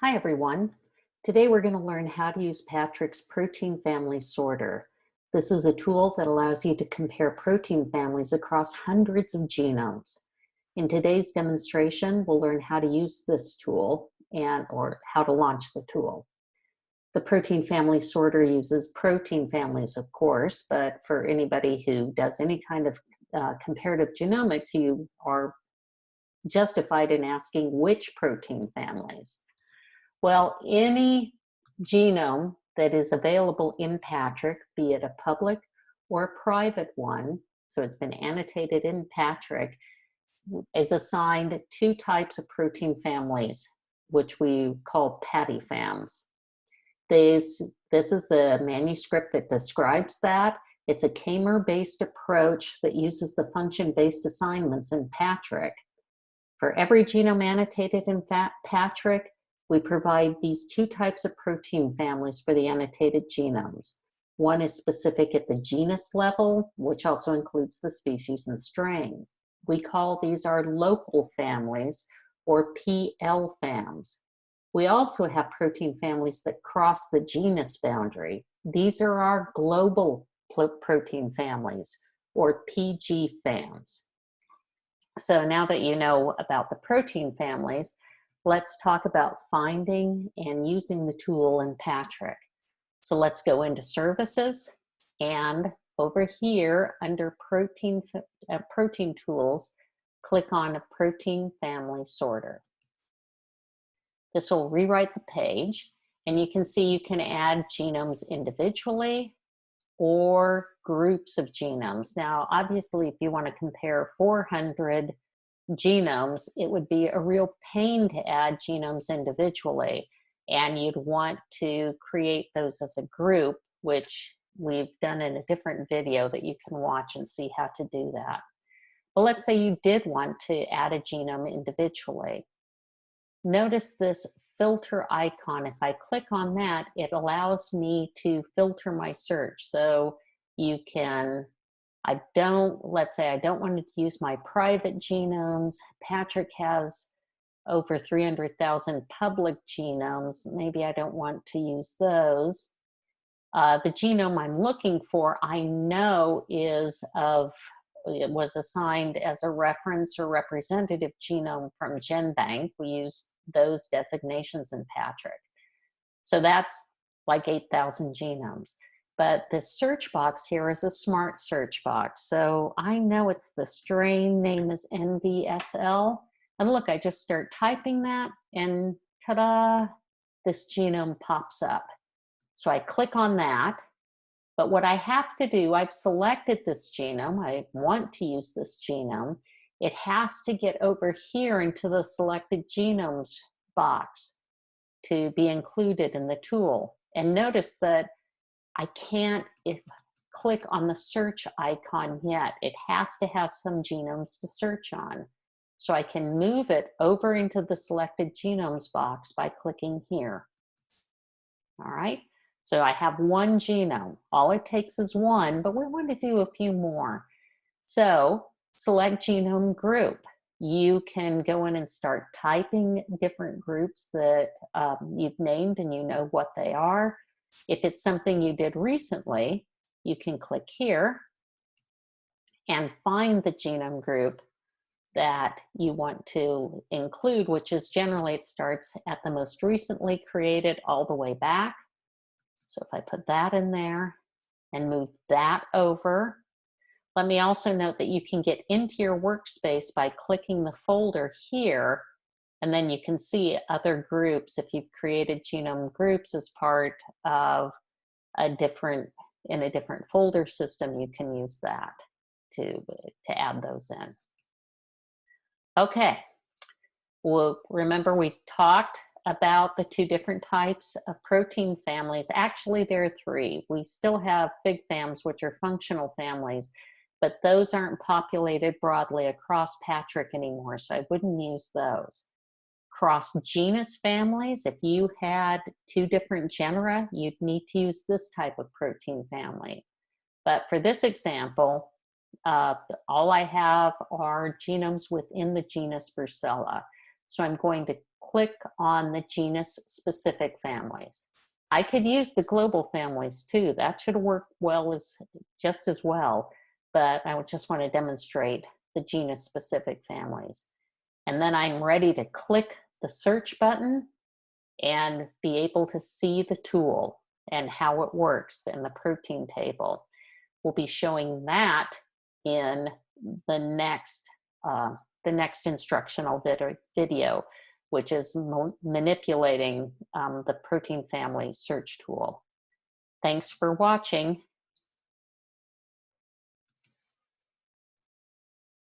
Hi everyone. Today we're going to learn how to use PATRIC's protein family sorter. This is a tool that allows you to compare protein families across hundreds of genomes. In today's demonstration, we'll learn how to use this tool or how to launch the tool. The protein family sorter uses protein families, of course, but for anybody who does any kind of comparative genomics, you are justified in asking which protein families. Well, any genome that is available in PATRIC, be it a public or a private one, so it's been annotated in PATRIC, is assigned two types of protein families, which we call PATIFAMs. This is the manuscript that describes that. It's a K-mer-based approach that uses the function-based assignments in PATRIC. For every genome annotated in PATRIC, we provide these two types of protein families for the annotated genomes. One is specific at the genus level, which also includes the species and strains. We call these our local families, or PL-FAMs. We also have protein families that cross the genus boundary. These are our global protein families, or PG-FAMs. So now that you know about the protein families, let's talk about finding and using the tool in PATRIC. So let's go into services, and over here under protein tools, click on a protein family sorter. This will rewrite the page, and you can see you can add genomes individually or groups of genomes. Now, obviously, if you want to compare 400 genomes, it would be a real pain to add genomes individually, and you'd want to create those as a group, which we've done in a different video that you can watch and see how to do that. But let's say you did want to add a genome individually. Notice this filter icon. If I click on that, it allows me to filter my search. So you can let's say I don't want to use my private genomes. PATRIC has over 300,000 public genomes. Maybe I don't want to use those. The genome I'm looking for, I know it was assigned as a reference or representative genome from GenBank. We use those designations in PATRIC. So that's like 8,000 genomes. But the search box here is a smart search box. So I know it's the strain name is NVSL. And look, I just start typing that and ta-da, this genome pops up. So I click on that. But what I have to do, I've selected this genome. I want to use this genome. It has to get over here into the selected genomes box to be included in the tool. And notice that I can't click on the search icon yet. It has to have some genomes to search on. So I can move it over into the selected genomes box by clicking here. All right, so I have one genome. All it takes is one, but we want to do a few more. So select genome group. You can go in and start typing different groups that you've named and you know what they are. If it's something you did recently, you can click here and find the genome group that you want to include, which is generally it starts at the most recently created all the way back. So if I put that in there and move that over, let me also note that you can get into your workspace by clicking the folder here, and then you can see other groups. If you've created genome groups as part of in a different folder system, you can use that to add those in. Okay, well, remember we talked about the two different types of protein families. Actually, there are three. We still have FIG-FAMs, which are functional families, but those aren't populated broadly across PATRIC anymore, so I wouldn't use those. Cross-genus families, if you had two different genera, you'd need to use this type of protein family. But for this example, all I have are genomes within the genus Brucella. So I'm going to click on the genus-specific families. I could use the global families too. That should work just as well, but I would just want to demonstrate the genus-specific families. And then I'm ready to click the search button and be able to see the tool and how it works in the protein table. We'll be showing that in the next instructional video, which is manipulating the protein family search tool. Thanks for watching.